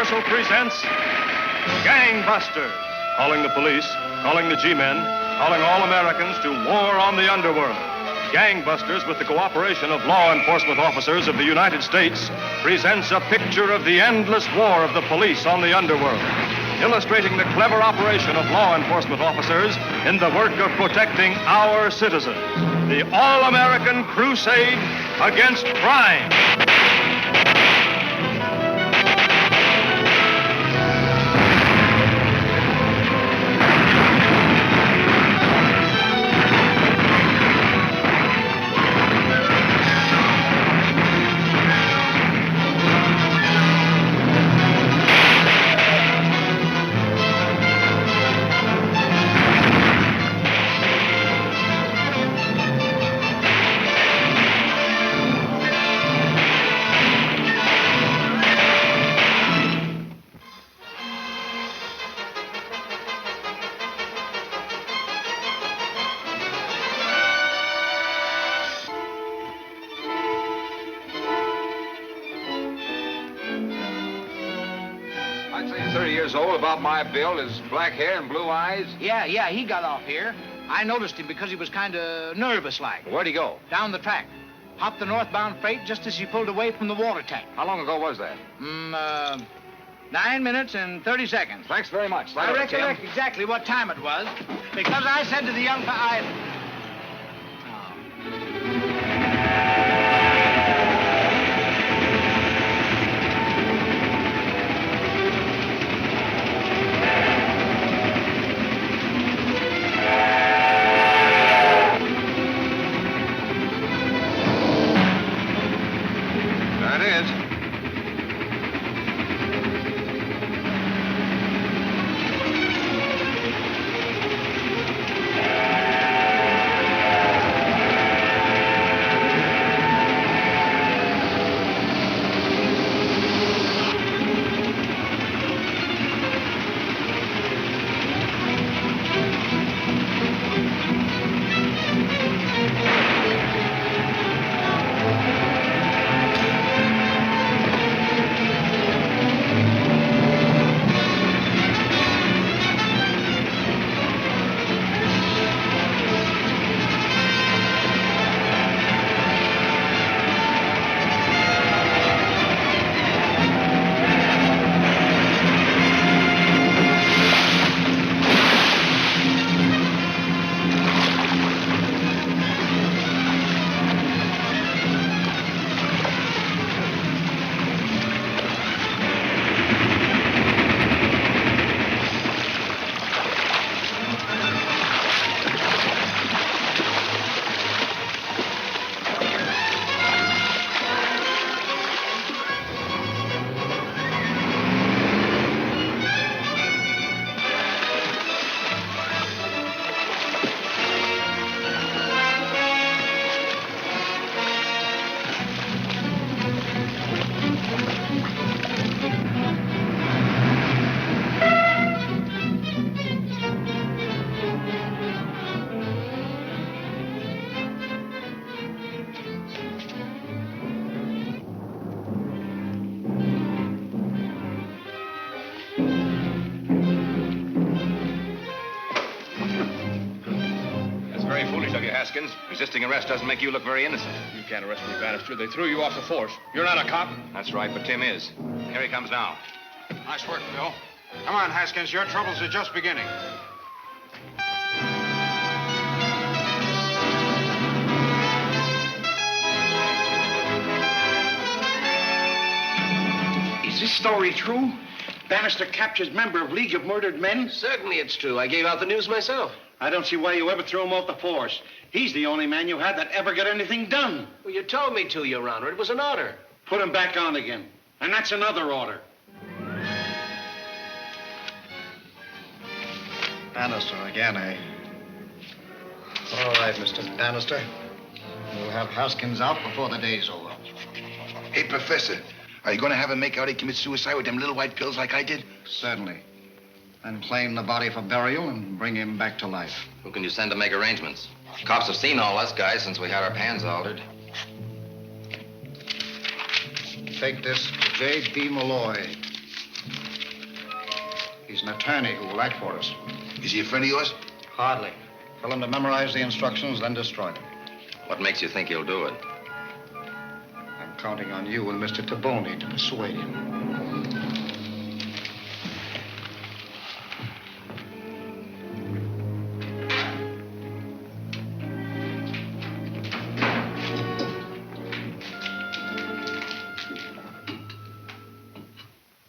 Universal presents Gangbusters, calling the police, calling the G-men, calling all Americans to war on the underworld. Gangbusters, with the cooperation of law enforcement officers of the United States, presents a picture of the endless war of the police on the underworld, illustrating the clever operation of law enforcement officers in the work of protecting our citizens. The all-American crusade against crime. I'd say he's 30 years old, about my build, his black hair and blue eyes. Yeah, he got off here. I noticed him because he was kind of nervous-like. Where'd he go? Down the track. Hopped the northbound freight just as he pulled away from the water tank. How long ago was that? 9 minutes and 30 seconds. Thanks very much. I recollect exactly what time it was, because I said to the young That is. Very foolish of you, Haskins. Resisting arrest doesn't make you look very innocent. You can't arrest me, Bannister. They threw you off the force. You're not a cop. That's right, but Tim is. Here he comes now. Nice work, Bill. Come on, Haskins. Your troubles are just beginning. Is this story true? Bannister captures member of League of Murdered Men? Certainly it's true. I gave out the news myself. I don't see why you ever threw him off the force. He's the only man you had that ever got anything done. Well, you told me to, Your Honor. It was an order. Put him back on again. And that's another order. Bannister again, eh? All right, Mr. Bannister. We'll have Haskins out before the day's over. Hey, Professor, are you going to have him make out he commits suicide with them little white pills like I did? Certainly. And claim the body for burial and bring him back to life. Who can you send to make arrangements? Cops have seen all us guys since we had our pans altered. Take this to J.B. Malloy. He's an attorney who will act for us. Is he a friend of yours? Hardly. Tell him to memorize the instructions, then destroy them. What makes you think he'll do it? I'm counting on you and Mr. Taboni to persuade him.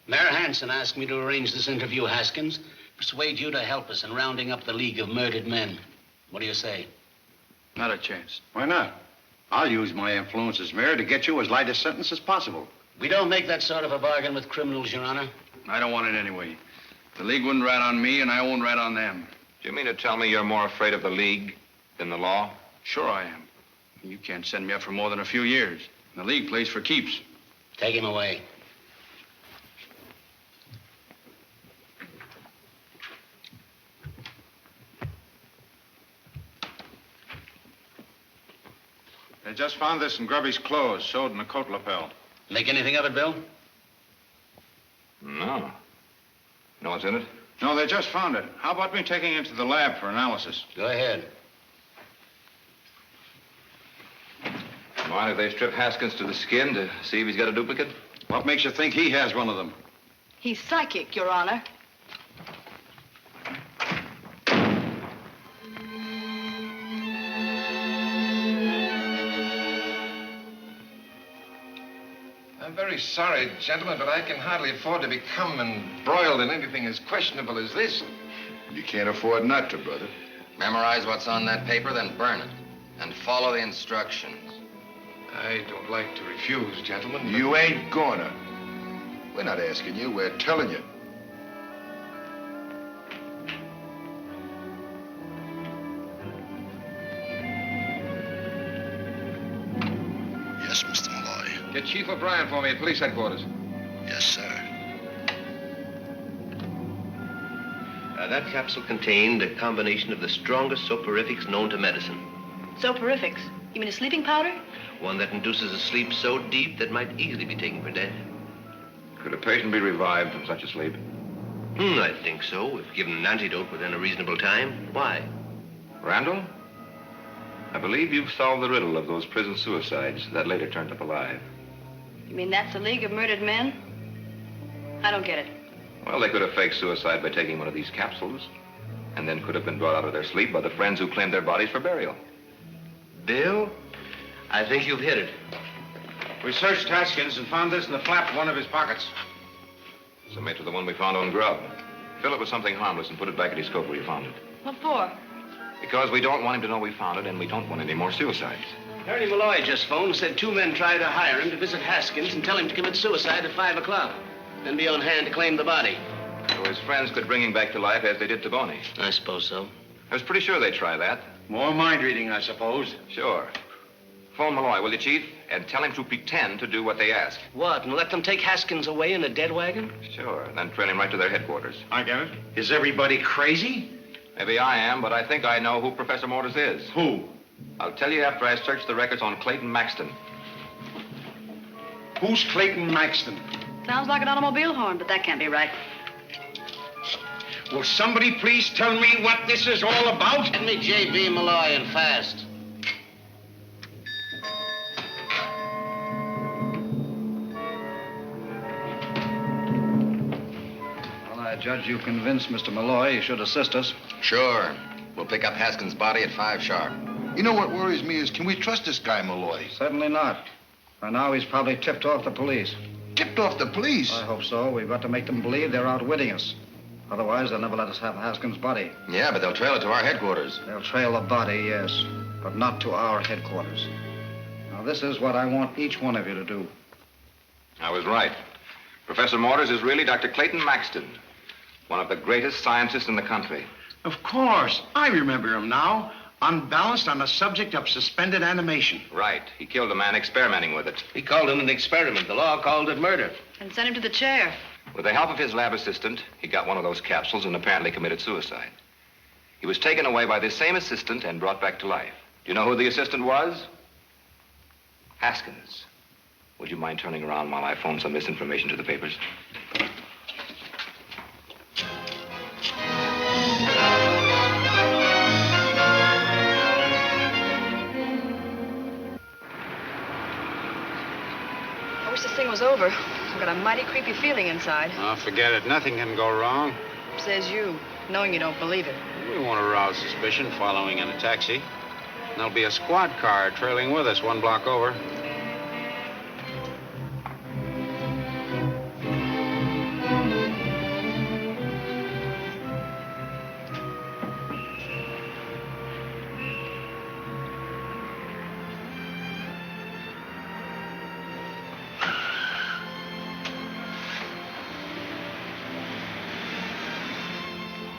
Mayor Hanson asked me to arrange this interview, Haskins. Persuade you to help us in rounding up the League of Murdered Men. What do you say? Not a chance. Why not? I'll use my influence as mayor to get you as light a sentence as possible. We don't make that sort of a bargain with criminals, Your Honor. I don't want it anyway. The League wouldn't rat on me, and I won't rat on them. Do you mean to tell me you're more afraid of the League than the law? Sure I am. You can't send me up for more than a few years. The League plays for keeps. Take him away. They just found this in Grubby's clothes, sewed in a coat lapel. Make anything of it, Bill? No. You know what's in it? No, they just found it. How about me taking it to the lab for analysis? Go ahead. Mind if they strip Haskins to the skin to see if he's got a duplicate? What makes you think he has one of them? He's psychic, Your Honor. I'm very sorry, gentlemen, but I can hardly afford to become embroiled in anything as questionable as this. You can't afford not to, brother. Memorize what's on that paper, then burn it. And follow the instructions. I don't like to refuse, gentlemen. but- You ain't gonna. We're not asking you, we're telling you. Yes, Mr. Malloy. Get Chief O'Brien for me at police headquarters. Yes, sir. That capsule contained a combination of the strongest soporifics known to medicine. Soporifics? You mean a sleeping powder? One that induces a sleep so deep that might easily be taken for death. Could a patient be revived from such a sleep? I think so, if given an antidote within a reasonable time. Why? Randall? I believe you've solved the riddle of those prison suicides that later turned up alive. You mean that's the League of Murdered Men? I don't get it. Well, they could have faked suicide by taking one of these capsules, and then could have been brought out of their sleep by the friends who claimed their bodies for burial. Bill, I think you've hit it. We searched Haskins and found this in the flap of one of his pockets. Similar to the one we found on Grub. Fill it with something harmless and put it back at his coat where you found it. What for? Because we don't want him to know we found it, and we don't want any more suicides. Attorney Malloy just phoned and said 2 men tried to hire him to visit Haskins and tell him to commit suicide at 5 o'clock. Then be on hand to claim the body. So his friends could bring him back to life as they did Taboni. I suppose so. I was pretty sure they'd try that. More mind reading, I suppose. Sure. Phone Malloy, will you, Chief? And tell him to pretend to do what they ask. What, and let them take Haskins away in a dead wagon? Sure, and then trail him right to their headquarters. I get it. Is everybody crazy? Maybe I am, but I think I know who Professor Mortis is. Who? I'll tell you after I search the records on Clayton Maxton. Who's Clayton Maxton? Sounds like an automobile horn, but that can't be right. Will somebody please tell me what this is all about? Get me J.B. Malloy and fast. Well, I judge you convinced Mr. Malloy he should assist us. Sure. We'll pick up Haskins' body at 5 sharp. You know what worries me is, can we trust this guy, Malloy? Certainly not. By now, he's probably tipped off the police. Tipped off the police? I hope so. We've got to make them believe they're outwitting us. Otherwise, they'll never let us have Haskins' body. Yeah, but they'll trail it to our headquarters. They'll trail the body, yes, but not to our headquarters. Now, this is what I want each one of you to do. I was right. Professor Mortis is really Dr. Clayton Maxton, one of the greatest scientists in the country. Of course. I remember him now. Unbalanced on the subject of suspended animation. Right. He killed a man experimenting with it. He called it an experiment. The law called it murder. And send him to the chair. With the help of his lab assistant, he got one of those capsules and apparently committed suicide. He was taken away by this same assistant and brought back to life. Do you know who the assistant was? Haskins. Would you mind turning around while I phone some misinformation to the papers? was over, I've got a mighty creepy feeling inside. Oh, forget it. Nothing can go wrong. Says you, knowing you don't believe it. We won't arouse suspicion following in a taxi. There'll be a squad car trailing with us 1 block over.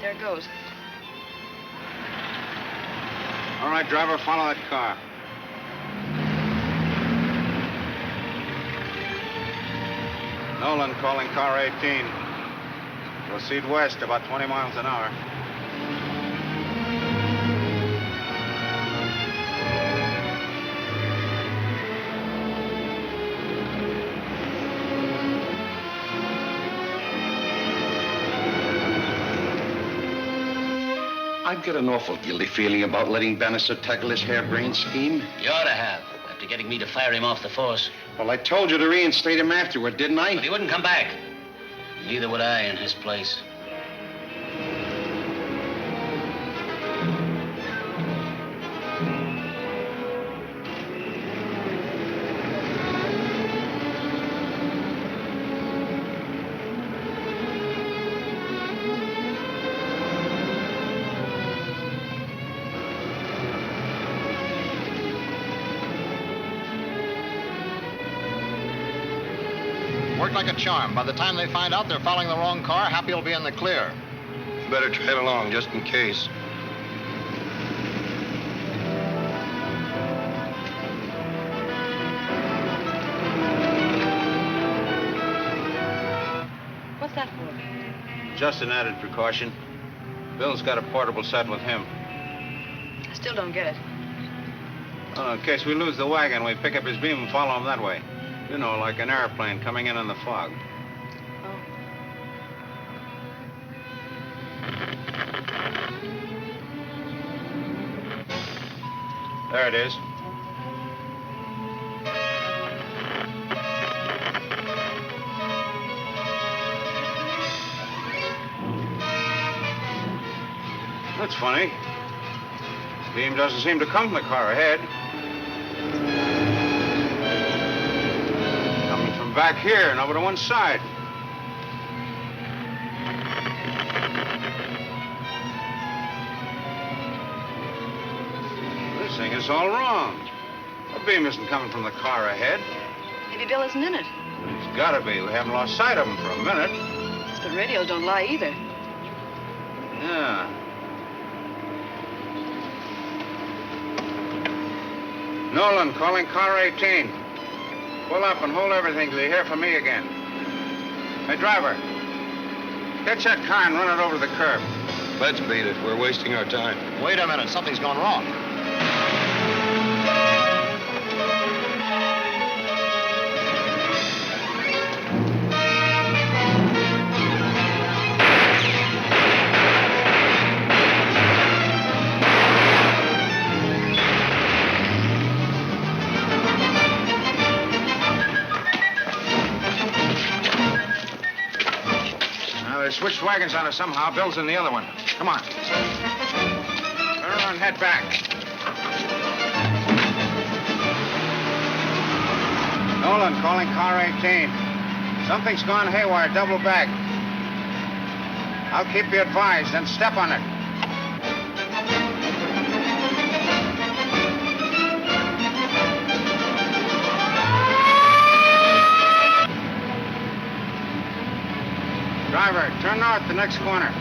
There it goes. All right, driver, follow that car. Nolan calling car 18. Proceed west about 20 miles an hour. I get an awful guilty feeling about letting Bannister tackle this harebrained scheme. You ought to have, after getting me to fire him off the force. Well, I told you to reinstate him afterward, didn't I? But he wouldn't come back. Neither would I in his place. Worked like a charm. By the time they find out they're following the wrong car, Happy will be in the clear. Better trail along, just in case. What's that for? Just an added precaution. Bill's got a portable set with him. I still don't get it. Oh, in case we lose the wagon, we pick up his beam and follow him that way. You know, like an airplane coming in the fog. There it is. That's funny. Beam doesn't seem to come from the car ahead. Coming from back here and over to one side. This thing is all wrong. The beam isn't coming from the car ahead. Maybe Bill isn't in it. It's gotta be. We haven't lost sight of him for a minute. But radios don't lie either. Yeah. Nolan, calling car 18. Pull up and hold everything till you hear from me again. Hey, driver, catch that car and run it over the curb. Let's beat it. We're wasting our time. Wait a minute. Something's gone wrong. Switched wagons on us somehow. Bill's in the other one. Come on. Turn around and head back. Nolan, calling car 18. Something's gone haywire. Double back. I'll keep you advised, then step on it. Driver, turn north the next corner.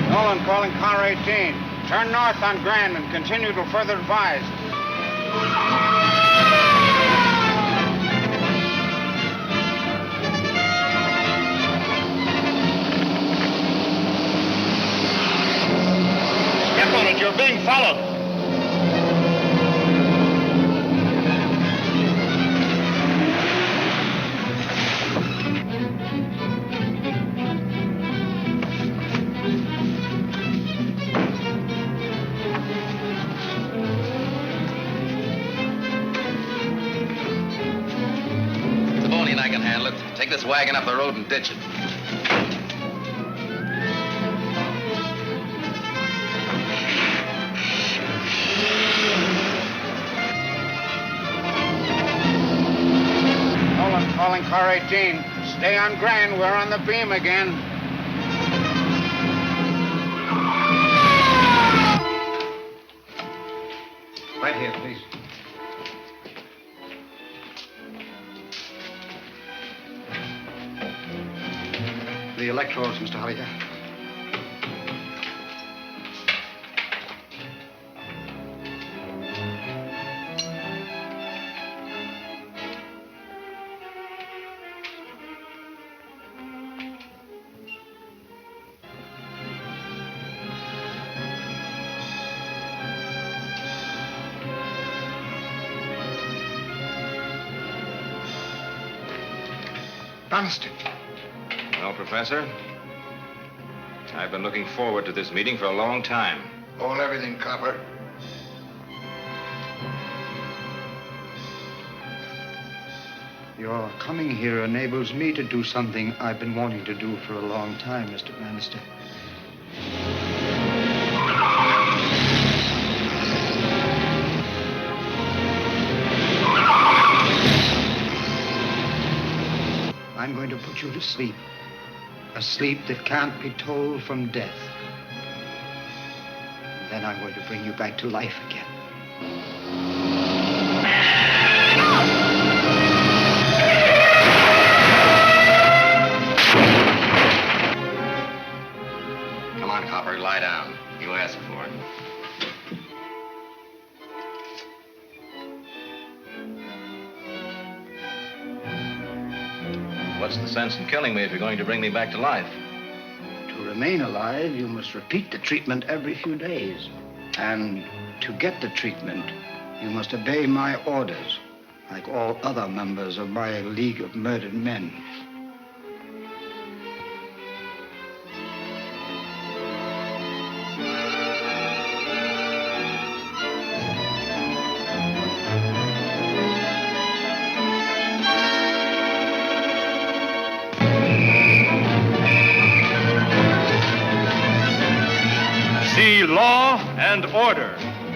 Nolan calling car 18. Turn north on Grand and continue till further advised. You're being followed. can handle it. Take this wagon up the road and ditch it. Nolan calling car 18. Stay on Grand. We're on the beam again. Right here, please. The electrodes, Mr. Holliday. Bannister. Well, Professor, I've been looking forward to this meeting for a long time. Hold everything, copper. Your coming here enables me to do something I've been wanting to do for a long time, Mr. Bannister. I'm going to put you to sleep. A sleep that can't be told from death. Then I'm going to bring you back to life again. Come on, Copper, lie down. You asked for it. What's the sense in killing me if you're going to bring me back to life? To remain alive, you must repeat the treatment every few days. And to get the treatment, you must obey my orders, like all other members of my League of Murdered Men. See Law and Order,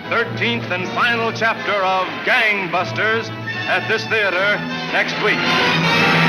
13th and final chapter of Gangbusters at this theater next week.